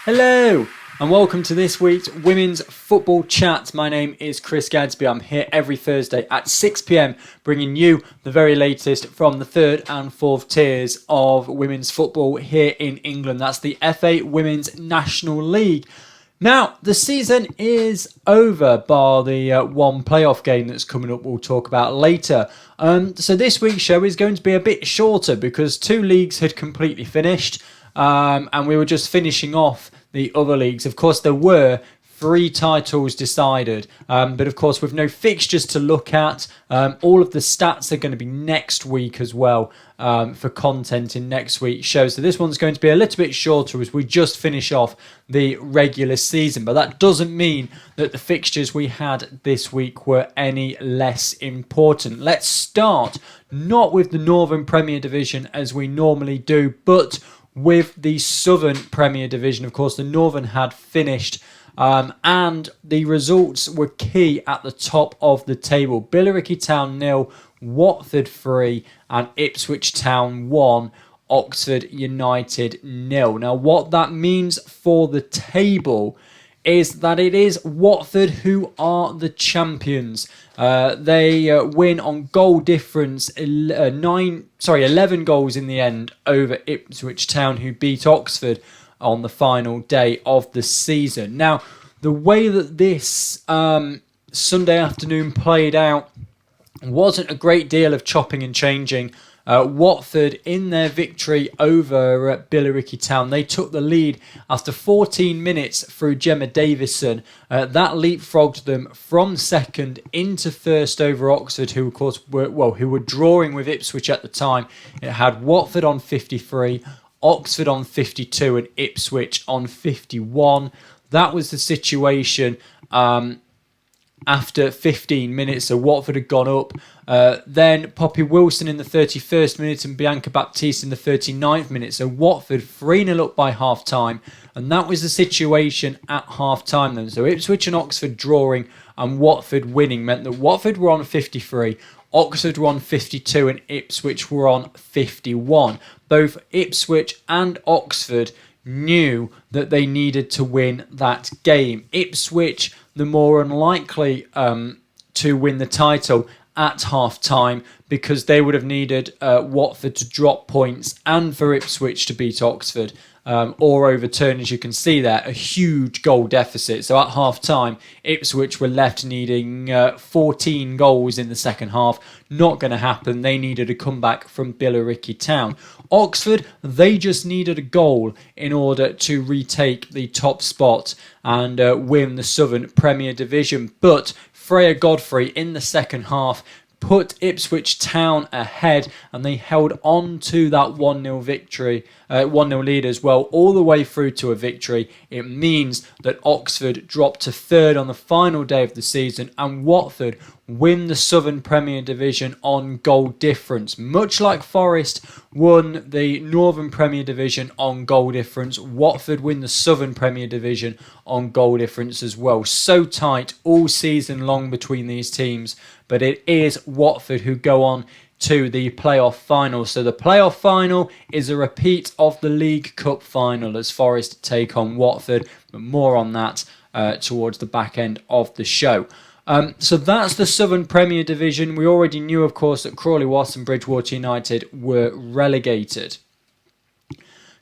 Hello and welcome to this week's Women's Football Chat. My name is Chris Gadsby. I'm here every Thursday at 6 p.m. bringing you the very latest from the third and fourth tiers of women's football here in England. That's the FA Women's National League. Now, the season is over, bar the one playoff game that's coming up we'll talk about later. So this week's show is going to be a bit shorter because two leagues had completely finished and we were just finishing off the other leagues. Of course, there were 3 titles decided, but of course with no fixtures to look at. All of the stats are going to be next week as well for content in next week's show. So this one's going to be a little bit shorter as we just finish off the regular season, but that doesn't mean that the fixtures we had this week were any less important. Let's start not with the Northern Premier Division as we normally do, but with the Southern Premier Division. Of course, the Northern had finished and the results were key at the top of the table. Billericay Town 0, Watford 3 and Ipswich Town 1, Oxford United 0. Now, what that means for the table is that it is Watford who are the champions. They win on goal difference, 11 goals in the end over Ipswich Town, who beat Oxford on the final day of the season. Now, the way that this Sunday afternoon played out wasn't a great deal of chopping and changing. Watford, in their victory over Billericay Town, they took the lead after 14 minutes through Gemma Davison. That leapfrogged them from second into first over Oxford, who of course were drawing with Ipswich at the time. It had Watford on 53, Oxford on 52, and Ipswich on 51. That was the situation. After 15 minutes, so Watford had gone up. Then Poppy Wilson in the 31st minute and Bianca Baptiste in the 39th minute. So Watford 3-0 up by half-time. And that was the situation at half-time then. So Ipswich and Oxford drawing and Watford winning meant that Watford were on 53, Oxford were on 52 and Ipswich were on 51. Both Ipswich and Oxford knew that they needed to win that game. Ipswich, the more unlikely to win the title at half-time because they would have needed Watford to drop points and for Ipswich to beat Oxford or overturn, as you can see there, a huge goal deficit. So at half-time, Ipswich were left needing 14 goals in the second half. Not going to happen. They needed a comeback from Billericay Town. Oxford, they just needed a goal in order to retake the top spot and win the Southern Premier Division. But Freya Godfrey in the second half put Ipswich Town ahead and they held on to that 1-0 victory, 1-0 lead as well, all the way through to a victory. It means that Oxford dropped to third on the final day of the season and Watford win the Southern Premier Division on goal difference. Much like Forest won the Northern Premier Division on goal difference, Watford win the Southern Premier Division on goal difference as well. So tight all season long between these teams, but it is Watford who go on to the playoff final. So the playoff final is a repeat of the League Cup final as Forest take on Watford, but more on that towards the back end of the show. So that's the Southern Premier Division. We already knew, of course, that Crawley Watts and Bridgewater United were relegated.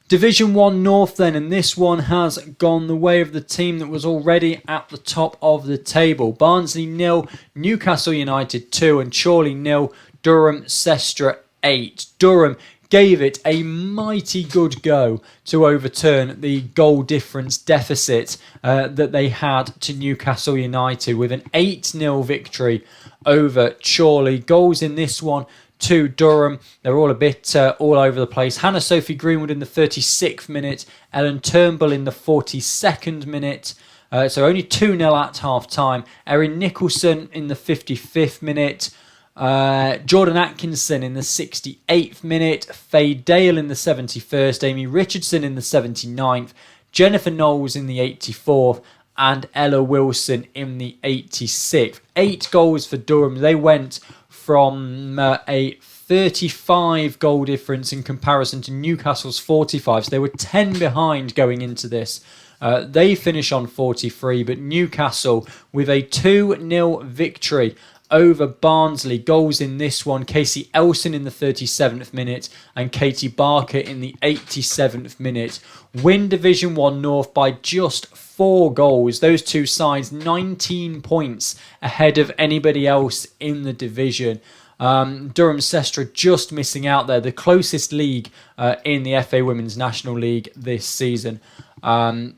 Division 1 North then, and this one has gone the way of the team that was already at the top of the table. Barnsley 0, Newcastle United 2 and Chorley 0, Durham Sestra 8. Durham gave it a mighty good go to overturn the goal difference deficit that they had to Newcastle United with an 8-0 victory over Chorley. Goals in this one to Durham, they're all a bit all over the place. Hannah Sophie Greenwood in the 36th minute, Ellen Turnbull in the 42nd minute. So only 2-0 at half-time. Erin Nicholson in the 55th minute. Jordan Atkinson in the 68th minute, Faye Dale in the 71st, Amy Richardson in the 79th, Jennifer Knowles in the 84th, and Ella Wilson in the 86th. 8 goals for Durham. They went from a 35 goal difference in comparison to Newcastle's 45, so they were 10 behind going into this. They finish on 43, but Newcastle with a 2-0 victory over Barnsley. Goals in this one, Casey Elson in the 37th minute and Katie Barker in the 87th minute. Win Division 1 North by just 4 goals. Those two sides 19 points ahead of anybody else in the division. Durham Sestra just missing out there, the closest league in the FA Women's National League this season. They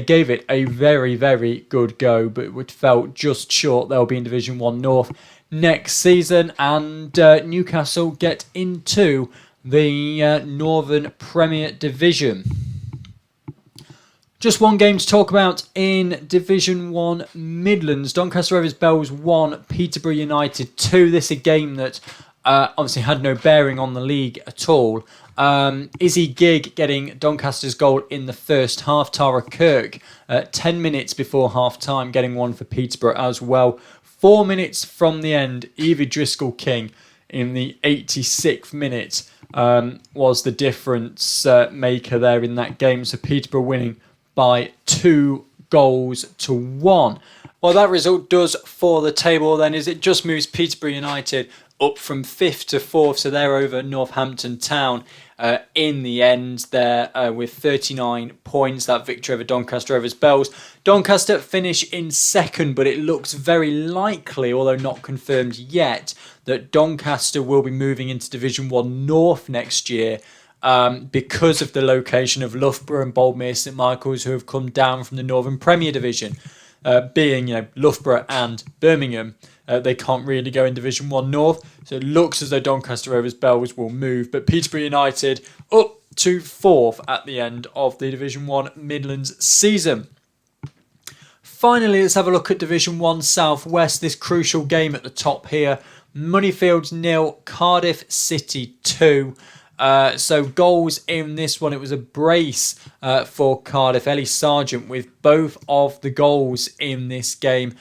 gave it a very, very good go, but it felt just short. They'll be in Division 1 North next season, and Newcastle get into the Northern Premier Division. Just one game to talk about in Division 1 Midlands. Doncaster Rovers Bells 1, Peterborough United 2. This is a game that obviously had no bearing on the league at all. Izzy Gigg getting Doncaster's goal in the first half. Tara Kirk 10 minutes before half time getting one for Peterborough as well. 4 minutes from the end, Evie Driscoll-King in the 86th minute was the difference maker there in that game. So Peterborough winning by 2-1. What that result does for the table then is it just moves Peterborough United up from 5th to 4th, so they're over Northampton Town in the end there with 39 points, that victory over Doncaster Rovers Bells. Doncaster finish in 2nd, but it looks very likely, although not confirmed yet, that Doncaster will be moving into Division 1 North next year because of the location of Loughborough and Boldmere St Michael's, who have come down from the Northern Premier Division. Being Loughborough and Birmingham, they can't really go in Division 1 North, so it looks as though Doncaster Rovers Bells will move, but Peterborough United up to 4th at the end of the Division 1 Midlands season. Finally, let's have a look at Division 1 South West, this crucial game at the top here. Moneyfields 0, Cardiff City 2. So goals in this one, it was a brace for Cardiff. Ellie Sargent with both of the goals in this game,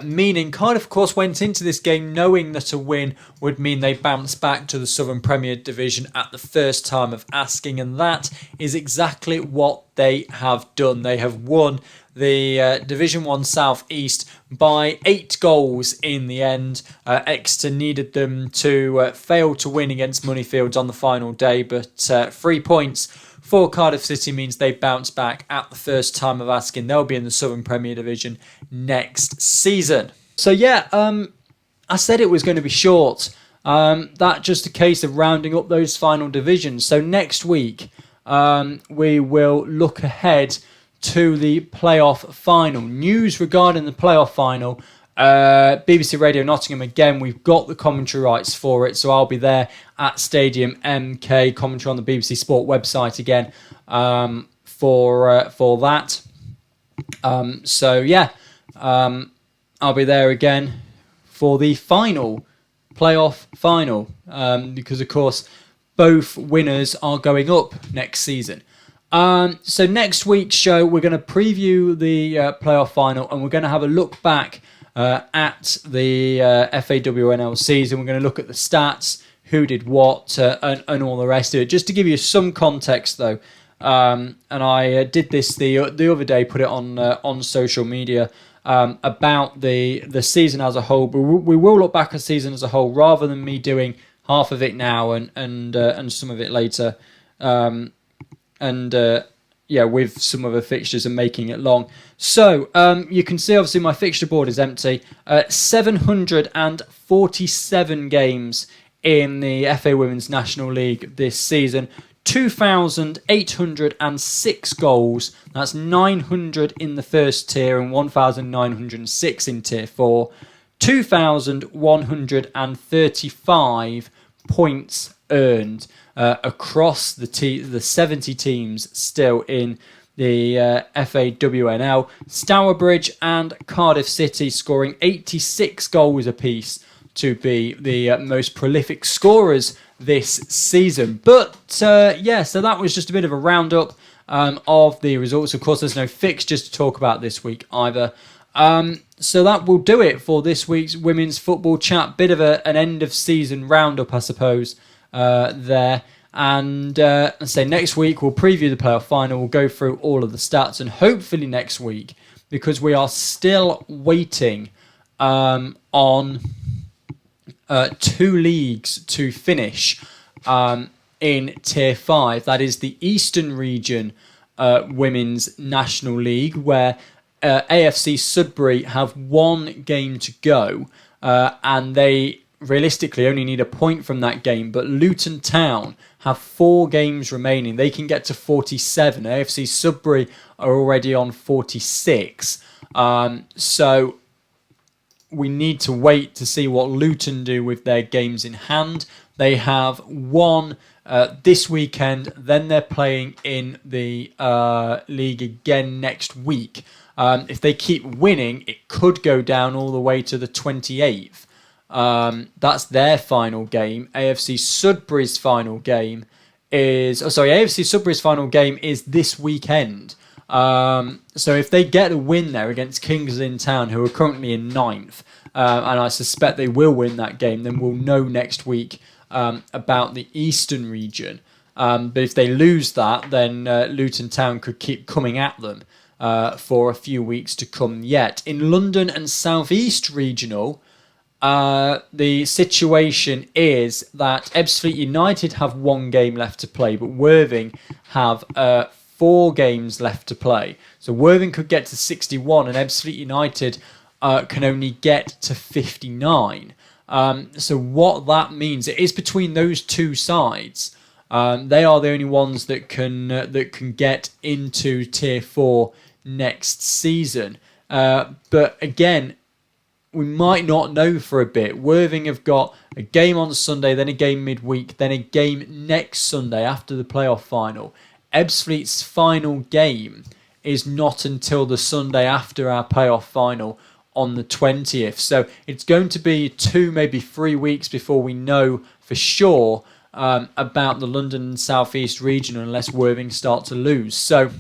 meaning Cardiff, of course, went into this game knowing that a win would mean they bounce back to the Southern Premier Division at the first time of asking, and that is exactly what they have done. They have won the Division 1 South East by 8 goals in the end. Exeter needed them to fail to win against Moneyfields on the final day, but 3 points for Cardiff City means they bounce back at the first time of asking. They'll be in the Southern Premier Division next season. So I said it was going to be short. That's just a case of rounding up those final divisions. So next week we will look ahead to the playoff final. News regarding the playoff final, BBC Radio Nottingham again, we've got the commentary rights for it, so I'll be there at Stadium MK, commentary on the BBC Sport website again for that. I'll be there again for the playoff final, because of course both winners are going up next season. So next week's show, we're going to preview the playoff final, and we're going to have a look back at the FAWNL season. We're going to look at the stats, who did what, and all the rest of it. Just to give you some context, though, and I did this the other day, put it on social media about the season as a whole. But we will look back at the season as a whole, rather than me doing half of it now and some of it later. With some other fixtures and making it long. So you can see, obviously, my fixture board is empty. 747 games in the FA Women's National League this season. 2,806 goals. That's 900 in the first tier and 1,906 in tier 4. 2,135 points earned across the 70 teams still in the FAWNL. Stourbridge and Cardiff City scoring 86 goals apiece to be the most prolific scorers this season. But so that was just a bit of a roundup of the results. Of course, there's no fixtures to talk about this week either. So that will do it for this week's Women's Football Chat. Bit of an end of season roundup, I suppose, there. And let's say next week we'll preview the playoff final. We'll go through all of the stats, and hopefully next week, because we are still waiting on 2 leagues to finish in Tier 5. That is the Eastern Region Women's National League, where AFC Sudbury have 1 game to go, and they realistically only need a point from that game. But Luton Town have 4 games remaining. They can get to 47. AFC Sudbury are already on 46. So we need to wait to see what Luton do with their games in hand. They have 1 this weekend, then they're playing in the league again next week. If they keep winning, it could go down all the way to the 28th. That's their final game. AFC Sudbury's final game AFC Sudbury's final game is this weekend. So if they get a win there against Kings in Town, who are currently in 9th, and I suspect they will win that game, then we'll know next week about the Eastern region. But if they lose that, then Luton Town could keep coming at them for a few weeks to come yet. In London and South East Regional, the situation is that Ebbsfleet United have 1 game left to play, but Worthing have 4 games left to play. So Worthing could get to 61 and Ebbsfleet United can only get to 59. So what that means, it is between those 2 sides. They are the only ones that can get into Tier 4 next season. But again, we might not know for a bit. Worthing have got a game on Sunday, then a game midweek, then a game next Sunday after the playoff final. Ebbsfleet's final game is not until the Sunday after our playoff final on the 20th. So it's going to be 2, maybe 3 weeks before we know for sure about the London and South East region, unless Worthing start to lose. So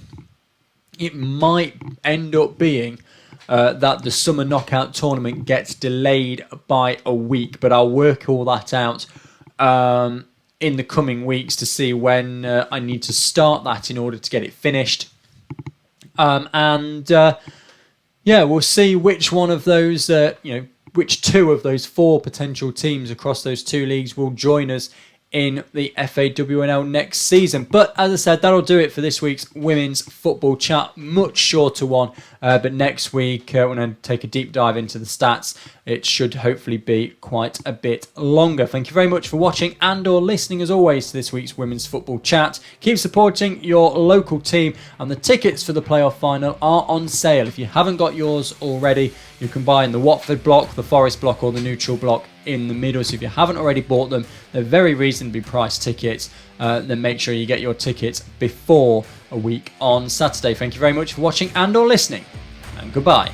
it might end up being that the summer knockout tournament gets delayed by a week, but I'll work all that out in the coming weeks to see when I need to start that in order to get it finished. We'll see which one of those, which 2 of those 4 potential teams across those 2 leagues will join us in the FAWNL next season. But as I said, that'll do it for this week's Women's Football Chat. Much shorter one, but next week, when I take a deep dive into the stats, it should hopefully be quite a bit longer. Thank you very much for watching and or listening, as always, to this week's Women's Football Chat. Keep supporting your local team, and the tickets for the playoff final are on sale. If you haven't got yours already, you can buy in the Watford block, the Forest block, or the neutral block in the middle. So if you haven't already bought them, they're very reasonably priced tickets. Then make sure you get your tickets before a week on Saturday. Thank you very much for watching and or listening, and goodbye.